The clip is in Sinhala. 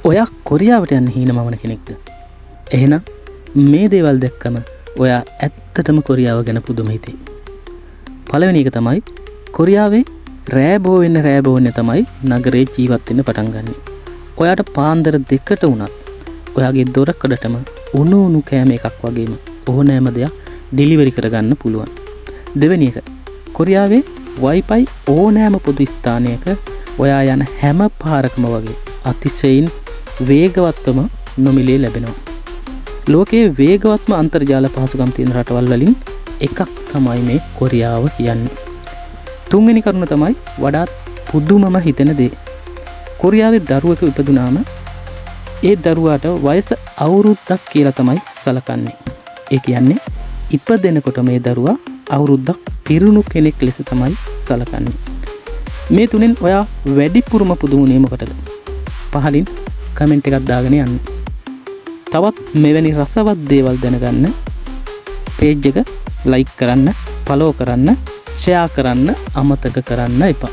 ඔයා කොරියාවට යන්න හීනමවන කෙනෙක්ද? එහෙනම් මේ දේවල් දැක්කම ඔයා ඇත්තටම කොරියාව ගැන පුදුම හිතේ. පළවෙනි එක තමයි කොරියාවේ රෑබෝ වෙන්න තමයි නගරේ ජීවත් වෙන්න පටන් ගන්න. ඔයාට පාන්දර 2ට වුණත් ඔයාගේ දොරකඩටම උණු කෑම එකක් වගේම ඕනෑම දෙයක් ඩෙලිවරි කරගන්න පුළුවන්. දෙවෙනි එක කොරියාවේ Wi-Fi ඕනෑම පොදු ස්ථානයක ඔයා යන හැම පාරකම වගේ අතිශයින් වේගවත්වම නොමිලේ ලැබෙනවා. ලෝකයේ වේගවත්ම අන්තර්ජාල පහසුකම් තියෙන රටවල් වලින් එකක් තමයි මේ කොරියාව කියන්නේ. තුන්වෙනි කරුණ තමයි වඩාත් පුදුමම හිතෙන දේ. කොරියාවේ දරුවෙකු ඉපදුනාම ඒ දරුවාට වයස අවුරුද්දක් කියලා තමයි සලකන්නේ. ඒ කියන්නේ ඉපදෙනකොට මේ දරුවා අවුරුද්දක් පිරුණු කෙනෙක් ලෙස තමයි සලකන්නේ. මේ තුනෙන් ඔයා වැඩිපුරම පුදුම වුණේ මොකටද? පහලින් කමෙන්ට් එකක් දාගෙන යන්න. තවත් මෙවැනි රසවත් දේවල් දැනගන්න පේජ් එක ලයික් කරන්න, ෆලෝ කරන්න, ෂෙයා කරන්න අමතක කරන්න එපා.